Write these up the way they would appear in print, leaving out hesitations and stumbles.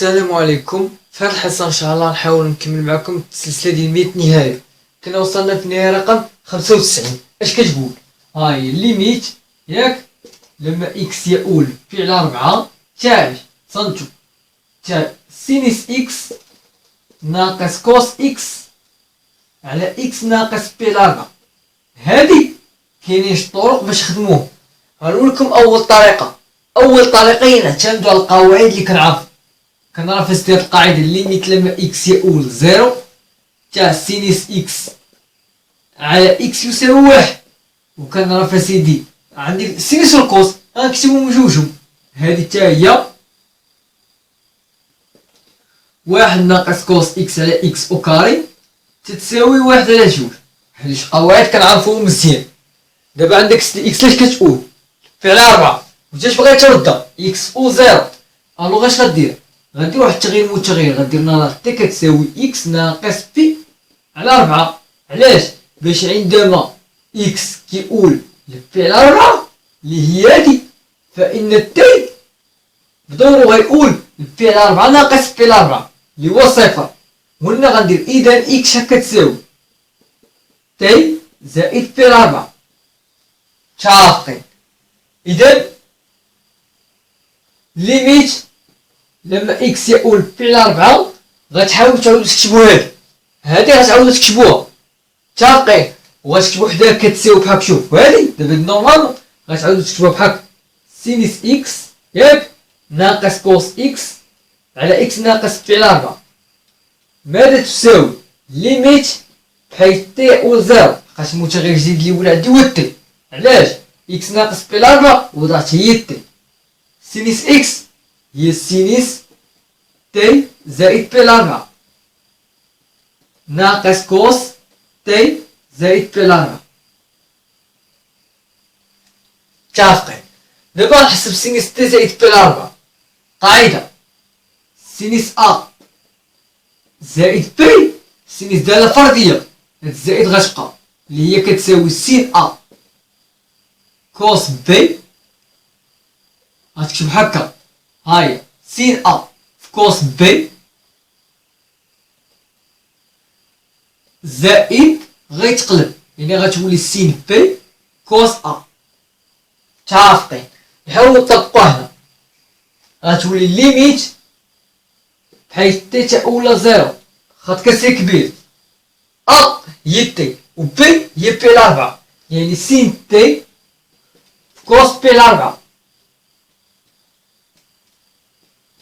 السلام عليكم. في هذه الحصة ان شاء الله نحاول نكمل معكم السلسلة ديال 100 نهاية. كنا وصلنا في النهاية رقم 95. اش كتقول؟ هاي الليميت ياك لما اكس يؤول فعل 4 تاع صنتو تاع سينيس اكس ناقص كوس اكس على اكس ناقص بي 4. هادي كاينين طرق باش نخدموهم. غنقول لكم اول طريقة هي نعتمدوا على القواعد اللي كنعرف هاد القاعدة ليميت لما اكس يؤول زيرو تاع سينيس اكس على اكس يساوي واحد. وكنعرف اسيدي عندي سينيس والكوس غنكتبهم بجوجهم. هادي تا هي واحد ناقص كوس اكس على اكس او كاري تتساوي واحد على جوج. هادي شي قواعد كنعرفوهم مزيان. دابا عندك اكس لاش كتقول فعل 4 وجات بغا ترد اكس او زيرو. الوغ اش غدير؟ غدير واحد التغيير متغير غدير نهار تي كتساوي اكس ناقص بي على 4. علاش؟ باش عندما اكس كيقول لفعل 4 اللي هي هادي فإن التي بدورو غيقول لفعل 4 ناقص بي 4 اللي هو صفر. وهنا غندير اذا اكس كتساوي تي زائد بي 4 متفقين. اذا ليميت لما اكس يؤول فعل 4 غتحاول تعاود تكتبوا هادي غتعاودو تكتبوها متفقين. وغتكتبو حداها كتساوي بحال شوف هادي دابا نورمال غتعاودو تكتبوها بحال سينيس اكس ياك ناقص كوس اكس على اكس ناقص فعل 4. ماذا تساوي ليميت بحيث تي يؤول زيرو بقات المتغير الجديد اللي ولا عندي هو تي. علاش؟ اكس ناقص فعل 4 وضعت هي تي. سينيس اكس هي سينيس تي زائد بي 4 ناقص كوس تي زائد بي 4 متفقين. دابا نحسب سينيس تي زائد بي 4. قاعدة سينيس ا زائد بي سينيس دالة فردية هاد الزائد غتبقى اللي هي كتساوي سين ا كوس بي غتكتب هكا هاي سين ا في كوس بي زائد غيتقلب يعني غتولي سين بي كوس ا. متفقين. نحاولو نطبقوها هنا غتولي ليميت بحيث تي تؤول زيرو خاط كسر كبير ا هي تي و بي هي بي 4 يعني سين تي في كوس بي 4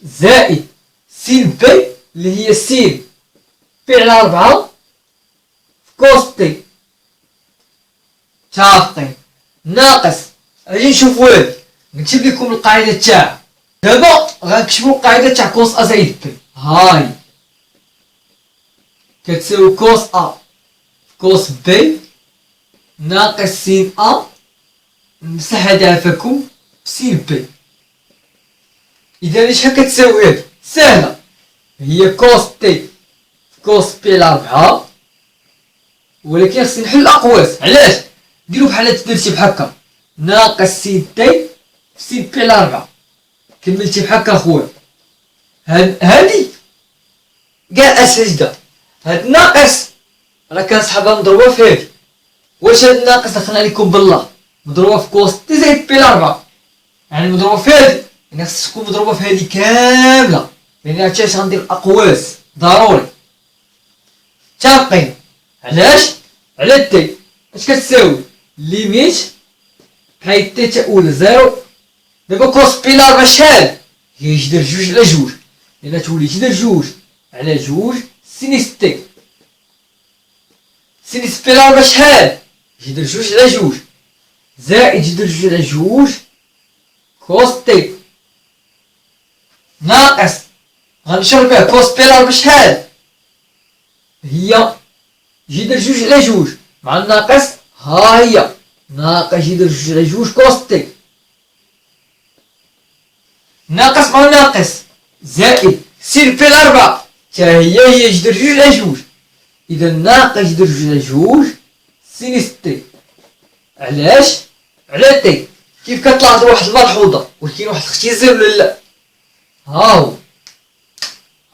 زائد سين بي اللي هي سين بي على 4 في كوس تي. متفقين. ناقص اجي نشوفو هادي نكتب لكم القاعدة تاعها. دابا غنكتبو القاعدة تاع كوس ا زائد بي. هاي كتساوي كوس ا في كوس بي ناقص سين ا نمسح هادي عافاكم بسين بي. إذا شحال كتساوي هادي؟ ساهلة هي كوس تي في كوس بي على 4 ولكن خصني نحل الأقواس. علاش؟ ديرو بحال هاد الترتيب هكا ناقص سين تي في سين بي على 4 كملتي بحال هكا خويا. هادي كاع أسئلة هاد ناقص راه كنسحبها مضروبة في هادي. واش هاد ناقص دخلنا عليكم بالله مضروبة في كوس تي زائد بي على 4 يعني مضروبة في هادي يعني خصها تكون مضروبة في هادي كاملة يعني هادشي اش غندير الأقواس ضروري. متفقين. علاش؟ على تي اش كتساوي ليميت بحيث تي تؤول زيرو. دابا كوس بي 4 شحال هي جدر جوج على جوج لأن تولي جدر جوج على جوج سينيس تي. سينيس بي 4 شحال جدر جوج على جوج زائد جدر جوج على جوج كوس تي ناقص غنشرب به كوس بي 4 شحال هي جدر جوج على جوج مع الناقص ها هي ناقص جدر جوج على جوج كوس تي ناقص مع ناقص زائد سين بي 4 تا هي جدر جوج على جوج. إذا ناقص جدر جوج على جوج سينيس تي. علاش؟ على تي. كيف كتلاحظوا واحد الملحوظة ولكن واحد الاختزال ولا لا؟ ها هو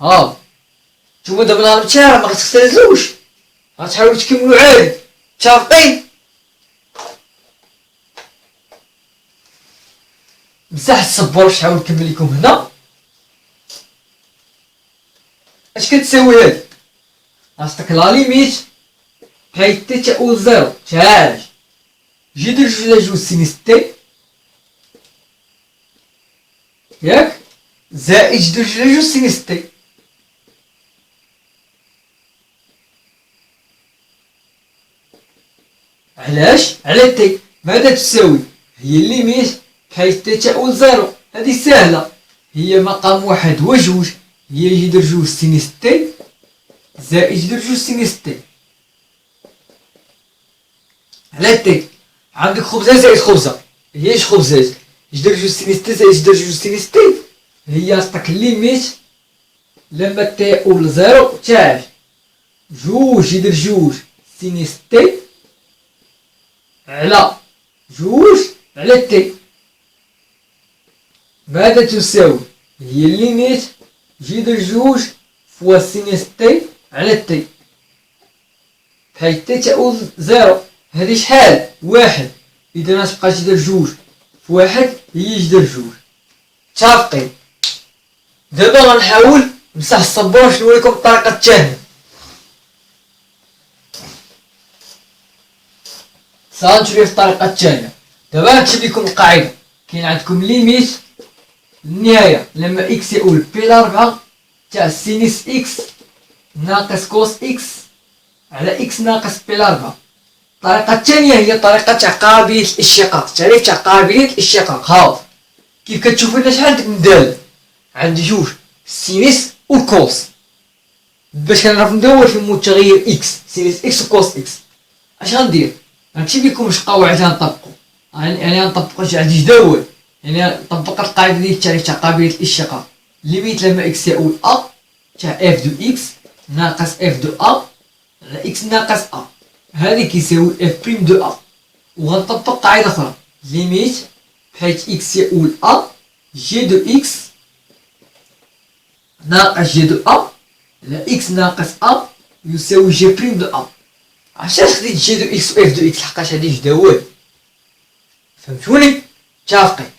ها نتوما دابا نهار التالي ما غتختلزوش، غتحاولوا تكملوا عادي. متفقين؟ مسح الصبور باش نحاول نكمل لكم هنا. اش كتساوي هادي؟ غتعطيك لا ليميت كاي تي تاول زيرو تاعي جي در جوج على جوج سينيس تي، ياك، زائد جي در جوج على جوج سينيس تي. علاش؟ على تي. ماذا تساوي؟ هي الليميت كاي تي تاول زيرو. هذه سهلة، هي مقام واحد وجوج، هي جي در جوج سينيس تي زائد جي در جوج سينيس تي على تي. عندك خبزة زائد خبزة، هي اش خبزات؟ جي در جوج سينيس تي زائد جي در جوج سينيس تي، هي عطاك الليميت لما تي يؤول زيرو تاع جوج جي در جوج سينيس تي على جوج على تي. ماذا تساوي؟ هي الليميت جي در جوج فوا سينيس تي على تي، بحيث تي تؤول زيرو. هادي شحال؟ واحد. إذا غتبقى جي در جوج في واحد هي جي در جوج. متفقين؟ دابا غنحاول نمسح الصبور باش نوريكم الطريقة الثانية. سغنمشيو في الطريقة الثانية. دابا نكتب لكم القاعدة. كاين عندكم ليميت النهاية لما إكس يؤول بي لاربعة تاع سينيس إكس ناقص كوس إكس على إكس ناقص بي لاربعة. الطريقة الثانية هي طريقة تاع قابلية الاشتقاق، تعريف تاع قابلية الاشتقاق. هاو كيف كتشوفوا هنا شحال عندك مدال؟ عندي جوج سينيس والكوس. باش كنعرف ندور في المتغير إكس، سينيس إكس وكوس إكس، اش غندير؟ غنكتب لكم واش قواعد غنطبقو. يعني غنطبقو عندي جداول، يعني نطبق القاعدة ديال التعريف تاع قابلية الاشتقاق. ليميت لما إكس يؤول أ تاع اف دو إكس ناقص اف دو أ على إكس ناقص أ، هذه كيساوي اف بريم دو أ. وغنطبق قاعدة أخرى، ليميت بحيث إكس يؤول أ جي دو إكس ناقص جي دو أ على إكس ناقص أ يساوي جي بريم دو أ. علاش خديت جي دو إكس و اف دو إكس؟ لحقاش هادي جداول. فهمتوني؟ متفقين؟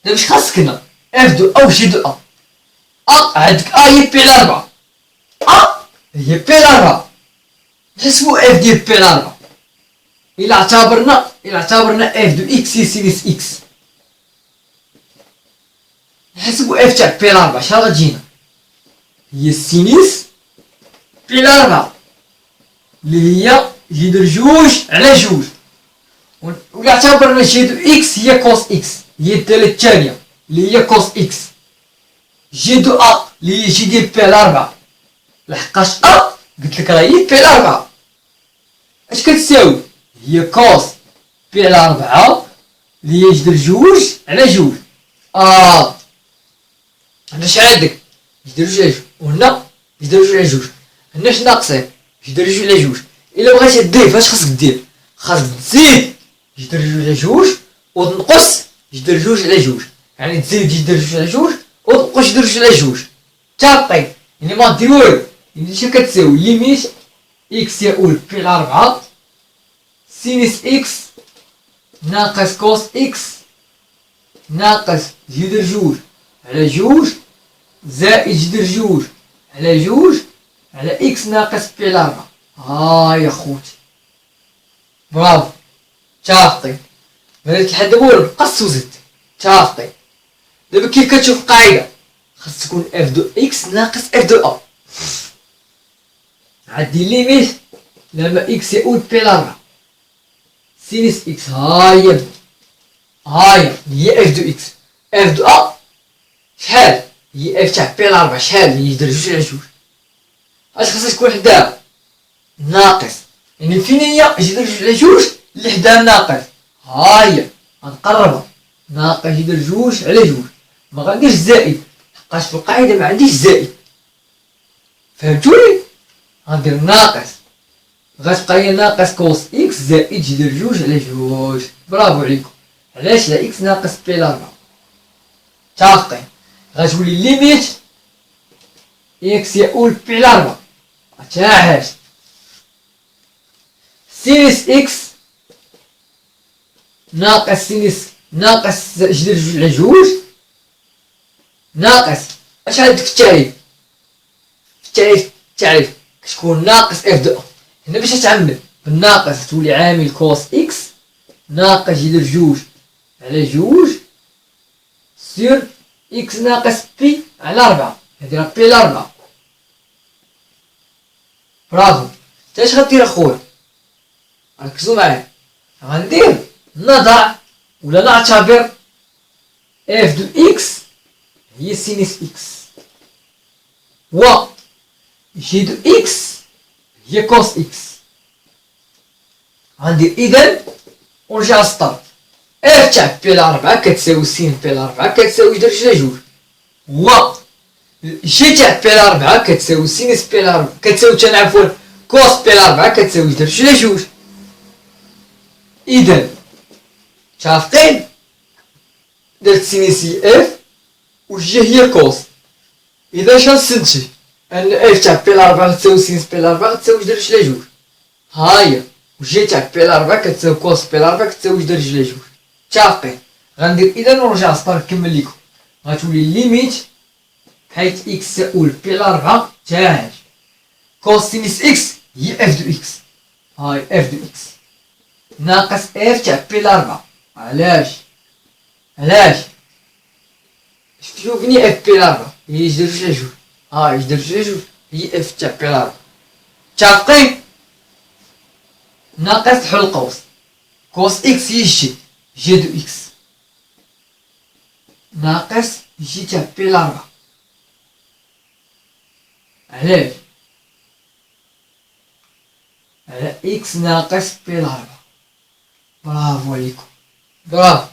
دابا اش خاصك هنا؟ اف دو أ و جي دو أ. أ عندك أ هي بي على 4، أ هي بي على 4، نحسبو اف ديال بي على 4. إلا اعتبرنا اف دو إكس هي سينيس إكس، نحسبو اف تاع بي على 4 شحال غتجينا؟ هي سينيس بي على 4 اللي هي جي در جوج على جوج. وإلا اعتبرنا جي دو إكس هي كوس إكس، هي الدالة الثانية اللي هي كوس إكس. جي دو أ اللي هي جي ديال بي على 4، لحقاش أ قلتلك راه هي بي على 4. اش كتساوي؟ هي كوس بي على 4 اللي هي جي در جوج على جوج. هنا شحال عندك؟ جي در جوج على جوج، وهنا جي در جوج على جوج. هنا اش ناقصين؟ جي در جوج على جوج. إلا بغيتي تضيف اش خاصك دير؟ خاصك تزيد جي در جوج على جوج وتنقص جي در جوج على جوج، يعني تزيد جي در جوج على جوج وتنقص جي در جوج على جوج. متفقين؟ يعني ما دير والو. يعني اش كتساوي؟ ليميت إكس يؤول بي على 4 سينيس إكس ناقص كوس إكس ناقص جي در جوج على جوج زائد جي در جوج على جوج على إكس ناقص بي على 4. ها يا خوتي، برافو، متفقين؟ مادرت لحد دابا والو، نقصت وزدت. متفقين؟ دابا كيف كتشوف القاعدة؟ خاص تكون اف دو إكس ناقص اف دو أ. عندي ليميت لما إكس يؤول بي على 4 سينيس إكس، هاهي هي اف دو إكس. اف دو أ شحال؟ هي اف تاع بي على 4 شحال؟ هي جي در جوج على جوج. اش خاصها تكون حداها؟ ناقص، يعني فين هي جي در جوج على جوج اللي حداها ناقص؟ هاهي غنقربها، ناقص جي در جوج على جوج. ما غنديرش زائد لحقاش في القاعدة ما عنديش زائد. فهمتوني؟ غندير ناقص، غتبقى هي ناقص كوس إكس زائد جي در جوج على جوج. برافو عليكم. علاش؟ لا إكس ناقص بي على 4. متفقين؟ غتولي ليميت إكس يؤول بي على 4 تا حاجة سينيس إكس ناقص سينيس ناقص جذر جوج على جوج ناقص اش عندك في التعريف كتكون ناقص اف دو هنا باش تعمل بالناقص تولي عامل كوس اكس ناقص جذر جوج على جوج سير اكس ناقص بي على 4 هادي راه بي على 4 برافو اش غدير اخويا ركزوا معايا غندير نضع ولا نعتبر اف دو اكس هي سينيس اكس و جي دو اكس هي كوس اكس غندير اذا ونرجع للسطر اف تاع بي على 4 كتساوي سين بي على 4 كتساوي جذر جوج على جوج و جي تاع بي على 4 كتساوي سينيس بي على 4 كتساوي عفوا كوس بي على 4 كتساوي جذر جوج على جوج اذا متفقين درت سينيسي اف وجي هي كوس اذا شنستنتج ان اف تاع بي على 4 تساوي سينيس بي على 4 تساوي جذر جوج على جوج هاهي وجي تاع بي على 4 كتساوي كوس بي على 4 كتساوي جذر جوج على جوج متفقين غندير اذا ونرجع للسطر نكمل لكم غتولي ليميت حيت اكس تؤول بي على 4 تاع كوس سينيس اكس هي اف دو اكس هاي اف دو اكس ناقص اف تاع بي على 4 علاش شوفني اف بي على 4 هي جذر جوج على جوج هاي جذر جوج على جوج هي اف تاع بي على 4 متفقين ناقص حل القوس كوس اكس هي جي دو اكس ناقص جي تاع بي على 4 علاش على اكس ناقص بي على 4 برافو عليكم برافو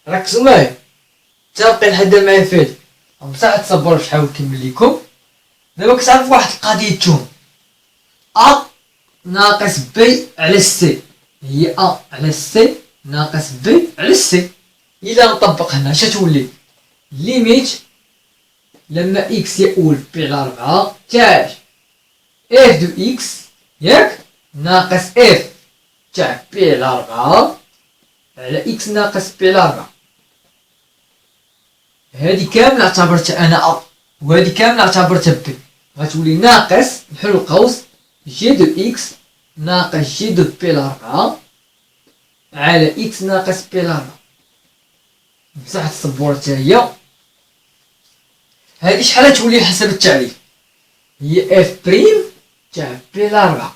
ركزوا معايا متفقين لحد ما يفيد بصح تصبروا باش نحاول نكمل لكم دابا كتعرف واحد القضيه توم ا ناقص بي على سي هي ا على سي ناقص بي على سي الا نطبق هنا اش تولي ليميت لما اكس يؤول بي على 4 تاع اف دو اكس ياك ناقص اف تاع بي على 4 على اكس ناقص بي على 4 هادي كامل اعتبرتها انا ا وهادي كامل اعتبرتها بي غتولي ناقص نحل القوس جي دو اكس ناقص جي دو بي على 4 على اكس ناقص بي على 4 بصح السبورة حتى هي هادي شحال تولي حسب التعريف هي اف بريم تاع بي على 4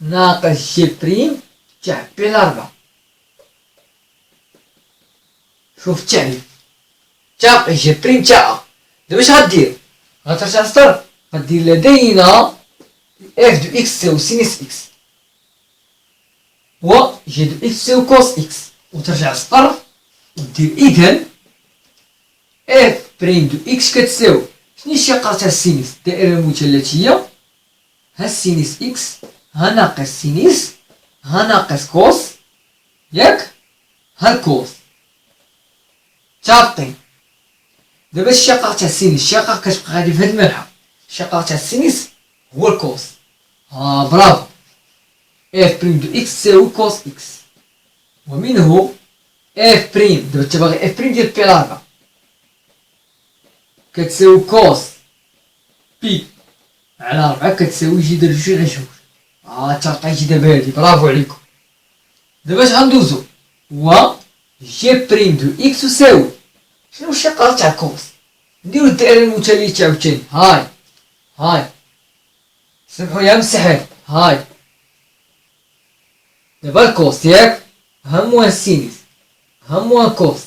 ناقص جي بريم تاع بي على 4 شوف التعريف تاع جي بريم تاع دابا اش غدير غترجع للسطر غدير لدينا اف دو اكس تساوي سينيس اكس و جي دو اكس تساوي كوس اكس وترجع للسطر ودير اذا اف بريم دو اكس كتساوي شنو الشقة تاع السينيس الدائرة المثلثية ها السينيس اكس ها ناقص سينيس ها ناقص كوس ياك ها الكوس متفقين دابا الشقة تاع السينيس الشقة كتبقى غادي في هاد المنحى الشقة تاع السينيس هو الكوس برافو اف بريم دو اكس تساوي كوس اكس ومنه اف بريم دابا انت باغي اف بريم ديال بي على 4 كتساوي كوس بي على 4 كتساوي جذر جوج على جوج تلقيتي دابا هادي برافو عليكم دابا اش غندوزو هو جي بريم دو اكس تساوي شنو الشقة تاع كوس نديرو الدائرة المثلثة عاوتاني هاي سمحوا لي مسحات هاي دابا الكوس ياك ها موان السينيس ها موان كوس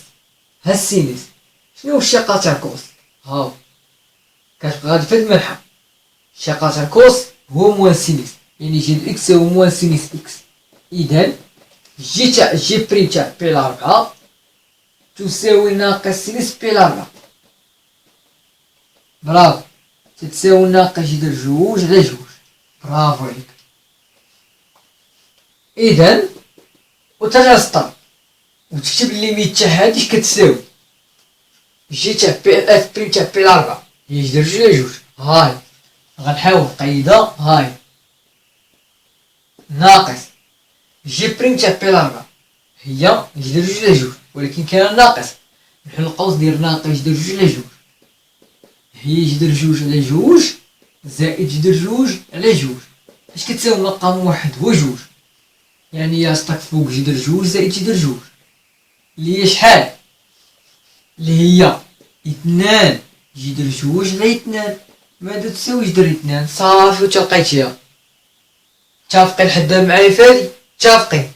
ها السينيس شنو الشقة تاع كوس هاو كتبقى غادي في هاد المنحى الشقة تاع كوس هو موان سينيس يعني جي دو اكس هو موان سينيس اكس اذا جي بريم تاع بي على 4 تساوي ناقص سينيس بي على 4 برافو تتساوي ناقص جذر جوج على جوج برافو عليك اذا وترجع للسطر وتكتب الليميت تاع هادي كتساوي جي تاع بي اف بريم تاع بي الأربعة هي جدر جوج على جوج. هاي غنحاول قايدة هاي ناقص جي بريم تاع بي الأربعة هي جدر جوج على جوج، ولكن كاين ناقص نحل القوس ديال ناقص جدر جوج على جوج هي جدر جوج على جوج زائد جدر جوج على جوج. اش كتساوي مقام واحد هو جوج، يعني يا سطاك فوق جدر جوج زائد جدر جوج اللي هي شحال؟ اللي هي اثنان جدر جوج على اثنان. ماذا تساوي جدر اثنان؟ صافي وتا لقيتيها. متفقين لحد معايا فادي؟ متفقين.